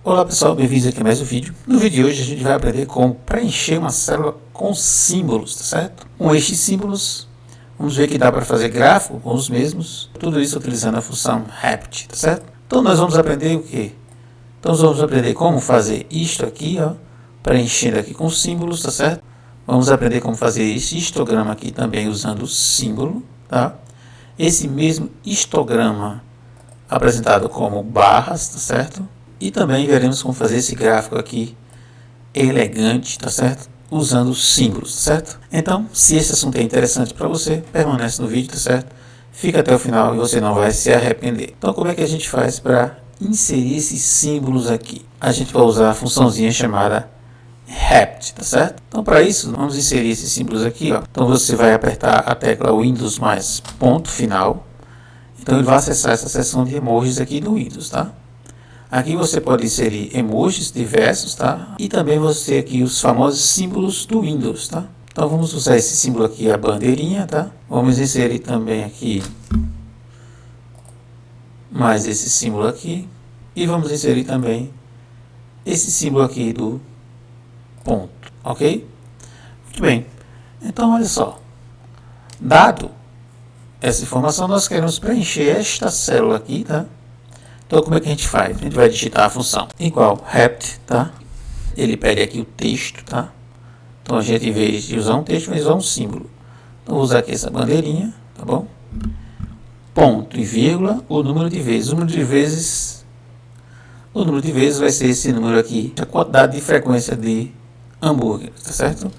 Olá pessoal, bem-vindos aqui a mais um vídeo. No vídeo de hoje a gente vai aprender como preencher uma célula com símbolos, tá certo? Com estes símbolos, vamos ver que dá para fazer gráfico com os mesmos, tudo isso utilizando a função rept, tá certo? Então nós vamos aprender o que? Então nós vamos aprender como fazer isto aqui, ó, preenchendo aqui com símbolos, tá certo? Vamos aprender como fazer esse histograma aqui também usando o símbolo, tá? Esse mesmo histograma apresentado como barras, tá certo? E também veremos como fazer esse gráfico aqui elegante, tá certo? Usando símbolos, tá certo? Então, se esse assunto é interessante para você, permanece no vídeo, tá certo? Fica até o final e você não vai se arrepender. Então, como é que a gente faz para inserir esses símbolos aqui? A gente vai usar a funçãozinha chamada rept, tá certo? Então, para isso, vamos inserir esses símbolos aqui, ó. Então, você vai apertar a tecla Windows mais ponto final. Então, ele vai acessar essa seção de emojis aqui do Windows, tá? Aqui você pode inserir emojis diversos, tá? E também você aqui os famosos símbolos do Windows, tá? Então vamos usar esse símbolo aqui, a bandeirinha, tá? Vamos inserir também aqui mais esse símbolo aqui. E vamos inserir também esse símbolo aqui do ponto, ok? Muito bem. Então olha só. Dado essa informação, nós queremos preencher esta célula aqui, tá? Então, como é que a gente faz? A gente vai digitar a função igual rept, tá? Ele pede aqui o texto, tá? Então, a gente, em vez de usar um texto, vai usar um símbolo. Então, vou usar aqui essa bandeirinha, tá bom? Ponto e vírgula, o número de vezes. O número de vezes vai ser esse número aqui, a quantidade de frequência de hambúrguer, tá certo?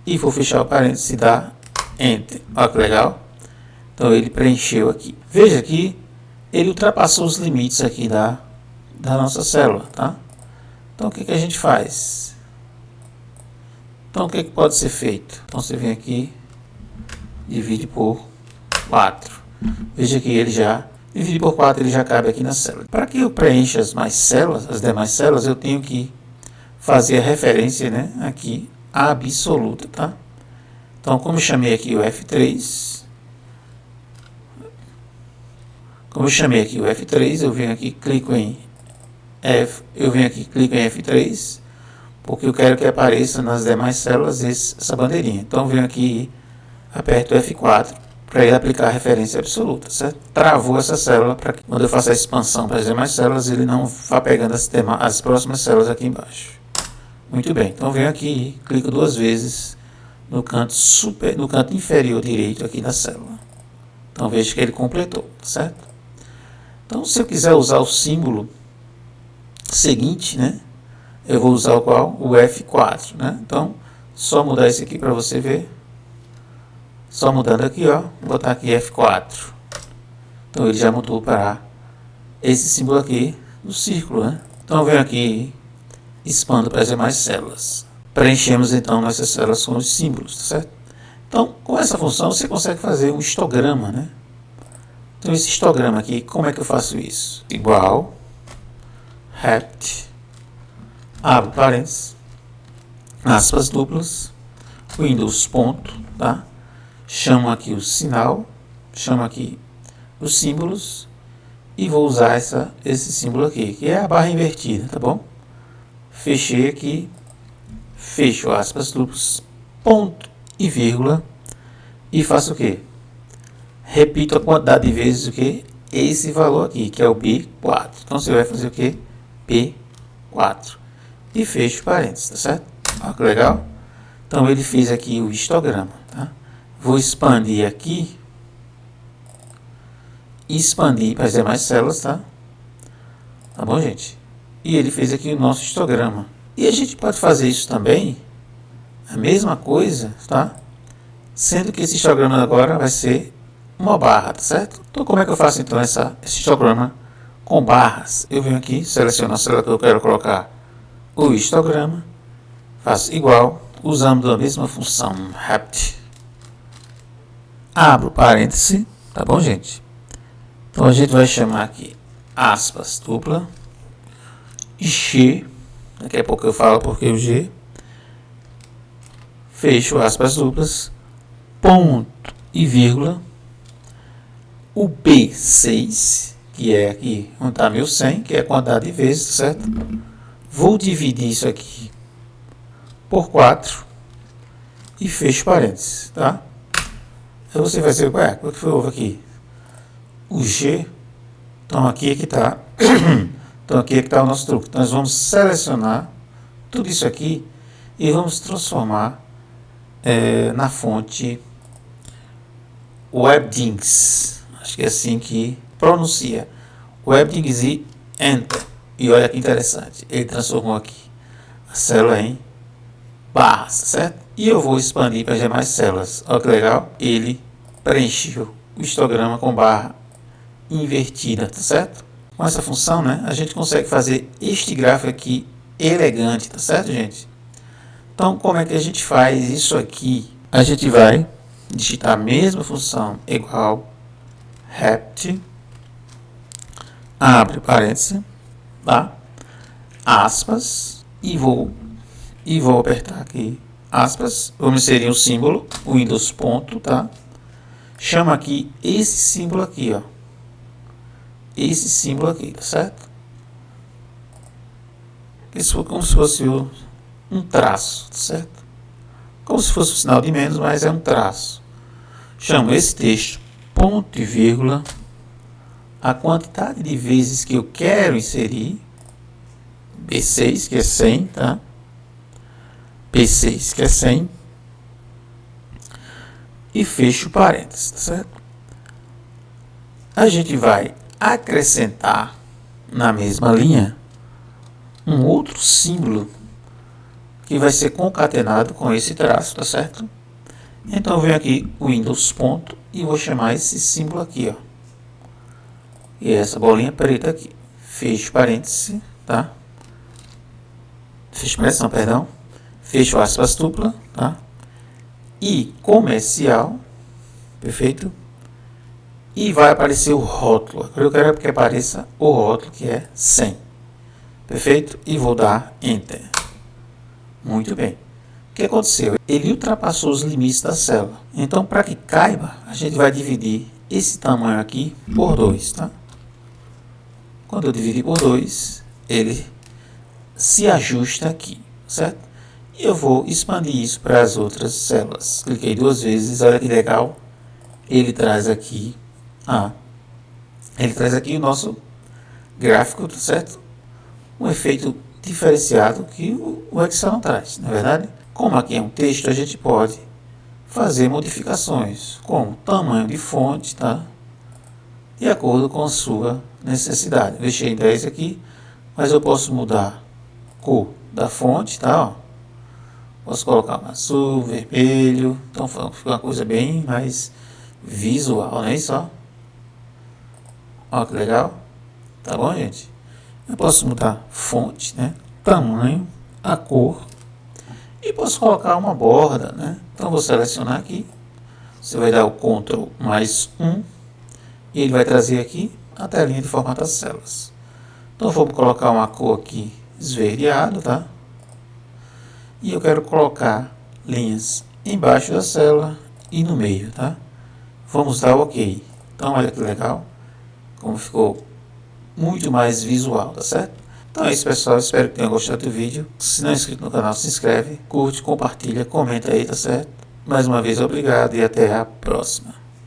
E vou fechar o parênteses e dar Enter. Olha que legal. Então, ele preencheu aqui. Veja aqui, ele ultrapassou os limites aqui da nossa célula, tá? Então, o que a gente faz? Então, o que pode ser feito? Então, você vem aqui, divide por 4. Veja que ele já, divide por 4, ele já cabe aqui na célula. Para que eu preencha as demais células, eu tenho que fazer a referência, né, aqui, absoluta, tá? Então, como eu chamei aqui o F3, eu venho aqui, clico em F3, porque eu quero que apareça nas demais células essa bandeirinha. Então, eu venho aqui e aperto F4 para ele aplicar a referência absoluta, certo? Travou essa célula para que, quando eu faço a expansão para as demais células, ele não vá pegando as próximas células aqui embaixo. Muito bem, então, eu venho aqui e clico 2 vezes no canto inferior direito aqui da célula. Então, veja que ele completou, certo? Então, se eu quiser usar o símbolo seguinte, né, eu vou usar o qual? O F4, né? Então, só mudar esse aqui para você ver. Só mudando aqui, ó, vou botar aqui F4. Então, ele já mudou para esse símbolo aqui do círculo, né? Então, eu venho aqui e expando para as demais células. Preenchemos, então, nossas células com os símbolos, tá certo? Então, com essa função, você consegue fazer um histograma, né? Então, esse histograma aqui, como é que eu faço isso? Igual, rept, abro parênteses, aspas duplas, Windows ponto, tá? Chamo aqui o sinal, chamo aqui os símbolos e vou usar esse símbolo aqui, que é a barra invertida, tá bom? Fechei aqui, fecho aspas duplas, ponto e vírgula e faço o quê? Repito a quantidade de vezes o que? Esse valor aqui, que é o B4. Então, você vai fazer o que? B4. E fecho parênteses, tá certo? Olha que legal. Então, ele fez aqui o histograma, tá? Vou expandir aqui. E expandir para as demais células, tá? Tá bom, gente? E ele fez aqui o nosso histograma. E a gente pode fazer isso também, a mesma coisa, tá? Sendo que esse histograma agora vai ser uma barra, tá certo? Então, como é que eu faço então esse histograma com barras? Eu venho aqui, seleciono a célula que eu quero colocar o histograma, faço igual, usando a mesma função rept, abro parêntese, tá bom, gente? Então, a gente vai chamar aqui aspas dupla, G, daqui a pouco eu falo porque o G, fecho aspas duplas, ponto e vírgula, o B6, que é aqui onde está 1100, que é a quantidade de vezes, certo? Vou dividir isso aqui por 4 e fecho parênteses, tá? Aí você vai dizer, ué, o que foi houve aqui? O G, então aqui é que está então aqui é que está o nosso truque. Nós vamos selecionar tudo isso aqui e vamos transformar na fonte Webdings. Acho que é assim que pronuncia. Webdings e Enter. E olha que interessante, ele transformou aqui a célula em barras, certo? E eu vou expandir para as demais células. Olha que legal, ele preencheu o histograma com barra invertida, tá certo? Com essa função, né, a gente consegue fazer este gráfico aqui elegante, tá certo, gente? Então, como é que a gente faz isso aqui? A gente vai digitar a mesma função igual rept, abre parênteses, tá? Aspas, e vou apertar aqui aspas, vou inserir um símbolo, o Windows ponto, tá? Chama aqui esse símbolo aqui, ó. Esse símbolo aqui, tá certo? Isso foi como se fosse um traço, tá certo? Como se fosse um sinal de menos, mas é um traço. Chamo esse texto ponto e vírgula, a quantidade de vezes que eu quero inserir, B6, que é 100, tá? P6, que é 100, e fecho parênteses, tá certo? A gente vai acrescentar na mesma linha um outro símbolo que vai ser concatenado com esse traço, tá certo? Então eu venho aqui o Windows ponto e vou chamar esse símbolo aqui, ó. E essa bolinha preta aqui. Fecho parênteses, tá? Fecho parênteses, não, perdão. Fecho aspas dupla, tá? E comercial, perfeito? E vai aparecer o rótulo. Agora eu quero que apareça o rótulo, que é 100. Perfeito? E vou dar Enter. Muito bem. O que aconteceu? Ele ultrapassou os limites da célula. Então, para que caiba, a gente vai dividir esse tamanho aqui por 2, tá? Quando eu dividir por 2, ele se ajusta aqui, certo? E eu vou expandir isso para as outras células. Cliquei 2 vezes, olha que legal. Ele traz aqui o nosso gráfico, tá certo? Um efeito diferenciado que o Excel não traz, não é verdade? Como aqui é um texto, a gente pode fazer modificações, como tamanho de fonte, tá? De acordo com a sua necessidade. Eu deixei em 10 aqui, mas eu posso mudar a cor da fonte, tá? Ó. Posso colocar um azul, vermelho, então fica uma coisa bem mais visual, não é isso? Ó. Olha que legal, tá bom, gente? Eu posso mudar fonte, né? Tamanho, a cor e posso colocar uma borda, né? Então vou selecionar aqui, você vai dar o Ctrl mais 1 e ele vai trazer aqui a telinha de formatar as células. Então vou colocar uma cor aqui esverdeado, tá? E eu quero colocar linhas embaixo da célula e no meio, tá? Vamos dar OK. Então olha que legal, como ficou muito mais visual, tá certo? Então é isso, pessoal, espero que tenham gostado do vídeo. Se não é inscrito no canal, se inscreve, curte, compartilha, comenta aí, tá certo? Mais uma vez, obrigado e até a próxima.